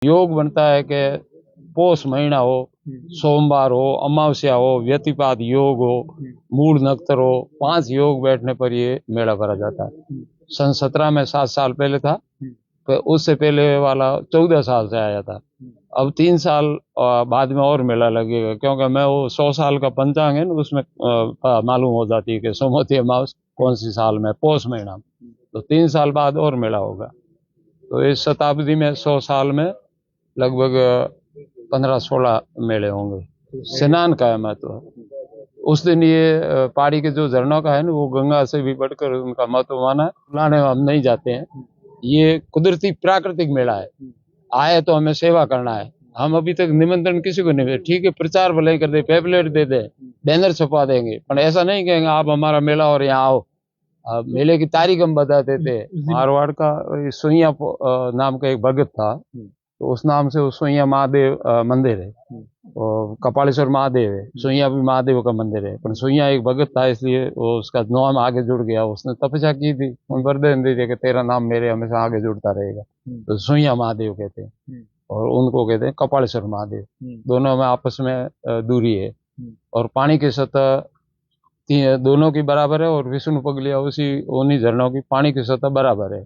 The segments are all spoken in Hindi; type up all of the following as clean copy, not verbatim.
योग बनता है कि पोष महीना हो, सोमवार हो, अमावस्या हो, व्यतिपात योग हो, मूल नक्षत्र हो, 5 योग बैठने पर ये मेला भरा जाता है। सन 17 में 7 साल पहले था, तो उससे पहले वाला 14 साल से आया था। अब 3 साल बाद में और मेला लगेगा, क्योंकि मैं वो 100 साल का पंचांग है ना, उसमें मालूम हो जाती है कि सोमवती अमावस कौन सी साल में, पोष महीना में। तो 3 साल बाद और मेला होगा। तो इस शताब्दी में 100 साल में लगभग 15-16 मेले होंगे। स्नान का है महत्व। उस दिन ये पहाड़ी के जो झरनों का है ना, वो गंगा से भी बढ़कर उनका महत्व माना है। बुलाने हम नहीं जाते हैं, ये कुदरती प्राकृतिक मेला है। आए तो हमें सेवा करना है। हम अभी तक निमंत्रण किसी को नहीं दे। ठीक है, प्रचार भले कर दे, पैम्फलेट दे दे, बैनर छपवा देंगे, पर ऐसा नहीं कहेंगे आप हमारा मेला और यहाँ आओ। मेले की तारीख हम बता देते। मारवाड़ का सोइया नाम का एक भगत था, तो उस नाम से वो सोइया महादेव मंदिर है, और कपालेश्वर महादेव है। सोइया भी महादेव का मंदिर है, पर सोइया एक भगत था, इसलिए वो उसका नाम आगे जुड़ गया। उसने तपस्या की थी, वरदान दे दिया कि तेरा नाम मेरे हमेशा आगे जुड़ता रहेगा, तो सोइया महादेव कहते हैं। और उनको कहते हैं कपालेश्वर महादेव। दोनों में आपस में दूरी है, और पानी की सतह दोनों की बराबर है, और विष्णु पगलिया उन्हीं झरनों की पानी की सतह बराबर है।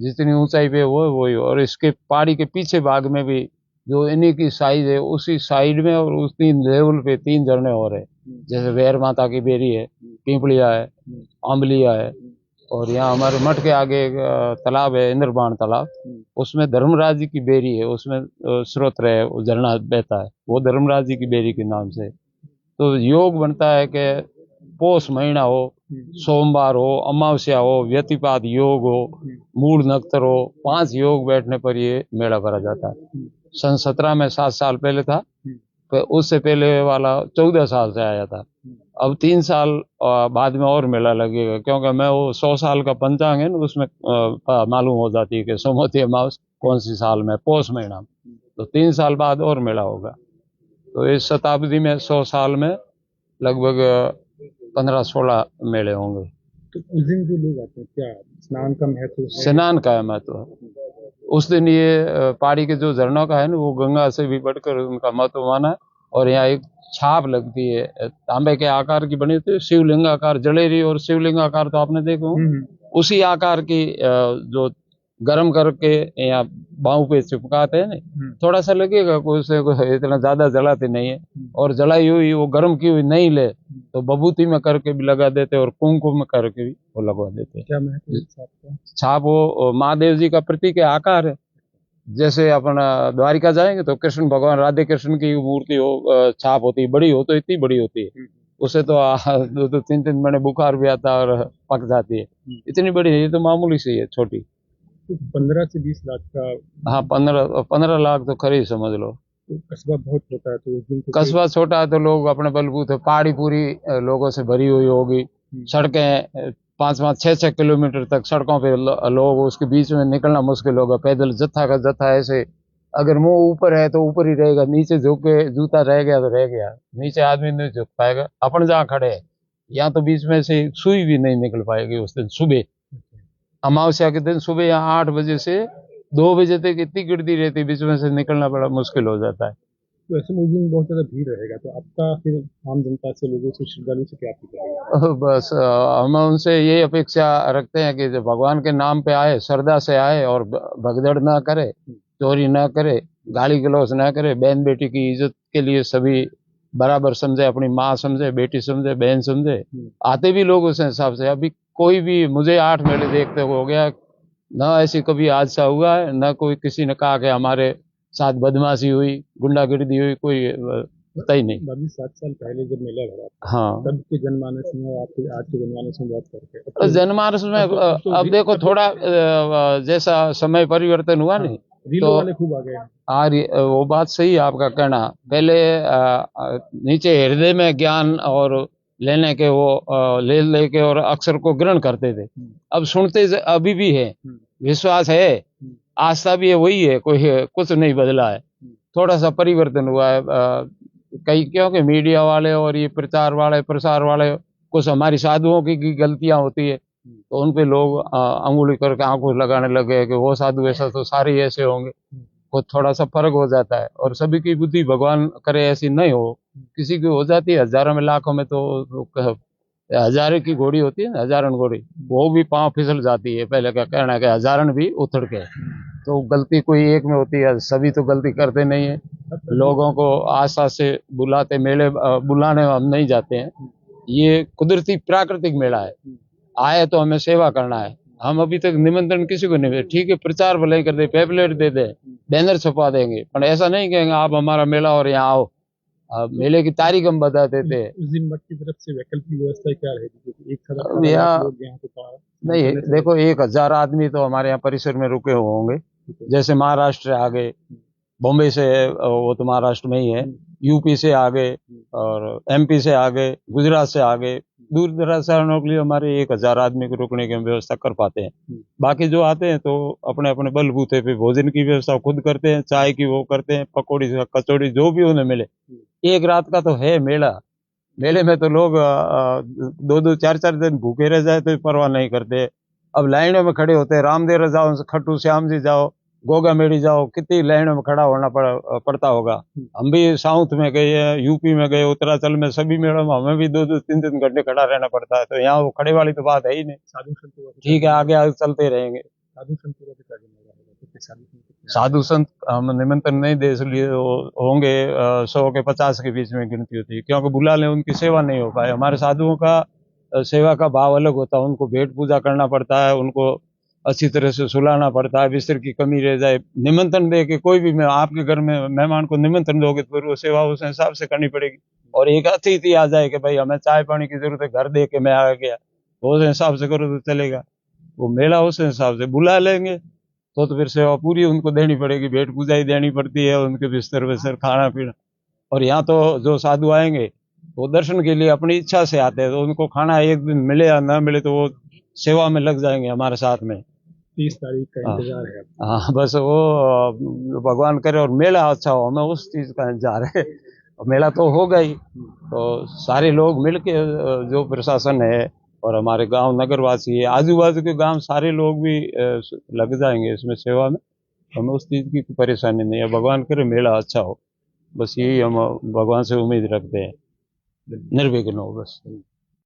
जितनी ऊंचाई पे वो वही, और इसके पहाड़ी के पीछे भाग में भी जो इन्हीं की साइज है, उसी साइड में और उसी लेवल पे 3 झरने और है। जैसे वेर माता की बेरी है, पिंपलिया है, आंबलिया है, और यहाँ हमारे मठ के आगे एक तालाब है, इंद्रबाण तालाब, उसमें धर्मराज जी की बेरी है, उसमें स्रोत है, वो झरना बहता है, वो धर्मराज जी की बेरी के नाम से। तो योग बनता है कि पोष महीना हो, सोमवार हो, अमावस्या हो, व्यतिपात योग हो, मूल नक्षत्र हो, 5 योग बैठने पर ये मेला भरा जाता है। सन 17 में 7 साल पहले था, तो उससे पहले वाला 14 साल से आया था। अब 3 साल बाद में और मेला लगेगा, क्योंकि मैं वो 100 साल का पंचांग है ना, उसमें मालूम हो जाती है कि सोमवती अमावस कौन सी साल में, पोष महीना में। तो 3 साल बाद और मेला होगा। तो इस शताब्दी में 100 साल में लगभग 15-16 मेले होंगे। तो उस दिन जो लोग आते हैं, क्या स्नान का महत्व है? स्नान का है महत्व। उस दिन ये पहाड़ी के जो झरनों का है ना, वो गंगा से भी बढ़कर उनका महत्व माना है। और यहाँ एक छाप लगती है, तांबे के आकार की बनी होती है, शिवलिंग आकार, जलेरी और शिवलिंग आकार तो आपने देखो। उसी आकार की जो गर्म करके यहाँ बाहू पे चिपकाते हैं ना, थोड़ा सा लगेगा, कोई से इतना ज्यादा जलाते नहीं है। और जलाई हुई वो गर्म की हुई नहीं ले तो बबूती में करके भी लगा देते, और कुमकुम में करके भी वो लगवा देते। क्या महत्व? छाप वो महादेव जी का प्रतीक आकार है। जैसे अपन द्वारिका जाएंगे तो कृष्ण भगवान, राधे कृष्ण की मूर्ति हो, छाप होती है, बड़ी हो तो इतनी बड़ी होती है, उसे तो 2-3 महीने बुखार भी आता और पक जाती है, इतनी बड़ी है। ये तो मामूली सी है, छोटी। तो 15 से 20 लाख का? हाँ, 15 लाख तो खरीद समझ लो। तो कस्बा बहुत छोटा है, तो उस दिन कस्बा छोटा है तो लोग अपने बलबूते, पहाड़ी पूरी लोगों से भरी हुई होगी। सड़कें 5-5, 6-6 किलोमीटर तक सड़कों पे लोग, उसके बीच में निकलना मुश्किल होगा। पैदल जत्था का जत्था ऐसे, अगर मुंह ऊपर है तो ऊपर ही रहेगा, नीचे झुक के जूता रह गया तो रह गया, नीचे आदमी नहीं झुक पाएगा। अपन जहाँ खड़े हैं यहाँ तो बीच में से सुई भी नहीं निकल पाएगी उस दिन सुबह। अमावस्या के दिन सुबह यहाँ 8 बजे से 2 बजे तक इतनी गिरती रहती, बीच में से निकलना बड़ा मुश्किल हो जाता है। तो ऐसे में उस दिन बहुत ज्यादा भीड़ रहेगा, तो आपका फिर आम जनता से, लोगों से, श्रद्धालु से क्या अपेक्षा है? बस हम उनसे ये अपेक्षा रखते हैं कि जब भगवान के नाम पे आए, श्रद्धा से आए, और भगदड़ ना करे, चोरी ना करे, गाली गलौज ना करे, बहन बेटी की इज्जत के लिए सभी बराबर समझे, अपनी माँ समझे, बेटी समझे, बहन समझे। आते भी लोग उस हिसाब से। अभी कोई भी, मुझे 8 मेले देखते हो गया ना, ऐसी कभी हादसा हुआ है ना, कोई किसी ने कहा कि हमारे साथ बदमाशी हुई, गुंडागर्दी हुई, कोई पता ही नहीं। 7 साल पहले जब मेला भरा, हाँ, तब के जनमानस में और आपके आज के जनमानस में बहुत फर्क है। जनमानस में अब देखो थोड़ा जैसा समय परिवर्तन हुआ नहीं, रीलों वाले खूब आ गए। वो बात सही है आपका कहना। पहले नीचे हृदय में ज्ञान और लेने के वो ले के और अक्षर को ग्रहण करते थे। अब सुनते अभी भी है, विश्वास है, आस्था भी है, वही है, कोई कुछ नहीं बदला है। थोड़ा सा परिवर्तन हुआ है कई, क्योंकि मीडिया वाले और ये प्रचार वाले, प्रसार वाले, कुछ हमारी साधुओं की गलतियां होती है, तो उन पे लोग अंगुली करके आंखों लगाने लगे कि वो साधु ऐसा तो सारे ऐसे होंगे। कुछ थोड़ा सा फर्क हो जाता है। और सभी की बुद्धि भगवान करे ऐसी नहीं हो, किसी की हो जाती है हजारों में लाखों में, तो हजारों की घोड़ी होती है ना, हजारन घोड़ी, वो भी पांव फिसल जाती है। पहले का कहना है कि हजारन भी उथड़ के। तो गलती कोई एक में होती है, सभी तो गलती करते नहीं है। लोगों को आशा से बुलाते, मेले बुलाने हम नहीं जाते हैं। ये कुदरती प्राकृतिक मेला है, आए तो हमें सेवा करना है। हम अभी तक निमंत्रण किसी को नहीं दे, ठीक है प्रचार भले ही कर दे, पेपलेट दे दे, बैनर छपवा देंगे, पर ऐसा नहीं कहेंगे आप हमारा मेला और यहाँ आओ। मेले की तारीख हम बता देते हैं। उस दिन मठ की तरफ से वैकल्पिक व्यवस्था क्या रहेगी, क्योंकि एक साथ अब 18 लाख यहाँ लोग यहाँ पे नहीं, देखो 1,000 आदमी तो हमारे यहाँ परिसर में रुके हुए होंगे। जैसे महाराष्ट्र आ गए, बॉम्बे से है, वो तो महाराष्ट्र में ही है, यूपी से आ गए और एमपी से आ गए, गुजरात से आ गए। दूर दराज शहरों के लिए हमारे 1,000 आदमी को रुकने की हम व्यवस्था कर पाते हैं। बाकी जो आते हैं तो अपने अपने बलबूते पे भोजन की व्यवस्था खुद करते हैं, चाय की वो करते हैं, पकौड़ी कचौड़ी जो भी उन्हें मिले। एक रात का तो है मेला, मेले में तो लोग 2-2 4-4 दिन भूखे रह जाए तो परवाह नहीं करते। अब लाइनों में खड़े होते हैं, रामदेव जाओ, खट्टू श्याम जी जाओ, गोगा मेड़ी जाओ, कितनी लाइनों में खड़ा होना पड़ता होगा। हम भी साउथ में गए हैं, यूपी में गए, उत्तरांचल में, सभी मेलों में हमें भी 2-2 3-3 घंटे खड़ा रहना पड़ता है। तो यहाँ वो खड़े वाली तो बात है ही नहीं। साधु संतों का ठीक है, आगे आगे चलते रहेंगे। साधु संतों का भी कार्य होगा, कितने साधु संत साधु संत हम निमंत्रण नहीं दे इसलिए होंगे 100 के 50 के बीच में गिनती होती है, क्योंकि बुला ले उनकी सेवा नहीं हो पाए। हमारे साधुओं का सेवा का भाव अलग होता है। उनको भेंट पूजा करना पड़ता है, उनको अच्छी तरह से सुलाना पड़ता है, बिस्तर की कमी रह जाए, निमंत्रण दे के कोई भी मैं आपके घर में मेहमान को निमंत्रण दोगे तो फिर वो सेवा उस हिसाब से करनी पड़ेगी। और एक अतिथि आ जाए कि भाई हमें चाय पानी की जरूरत है, घर दे के मैं आ गया, तो उस हिसाब से करो तो चलेगा। वो मेला उस हिसाब से बुला लेंगे तो फिर सेवा पूरी उनको देनी पड़ेगी, भेंट पूजा ही देनी पड़ती है, उनके बिस्तर विस्तर खाना पीना। और यहाँ तो जो साधु आएंगे वो दर्शन के लिए अपनी इच्छा से आते हैं, तो उनको खाना एक दिन मिले या ना मिले तो वो सेवा में लग जाएंगे हमारे साथ में। 30 तारीख का हाँ इंतजार है। हाँ, बस वो भगवान करे और मेला अच्छा हो, हमें उस चीज का इंतजार है। और मेला तो होगा ही, तो सारे लोग मिलके जो प्रशासन है और हमारे गांव नगरवासी है, आजू बाजू के गांव सारे लोग भी लग जाएंगे इसमें सेवा में। हमें उस चीज की कोई परेशानी नहीं है, भगवान करे मेला अच्छा हो, बस यही हम भगवान से उम्मीद रखते हैं, निर्विघ्न हो बस।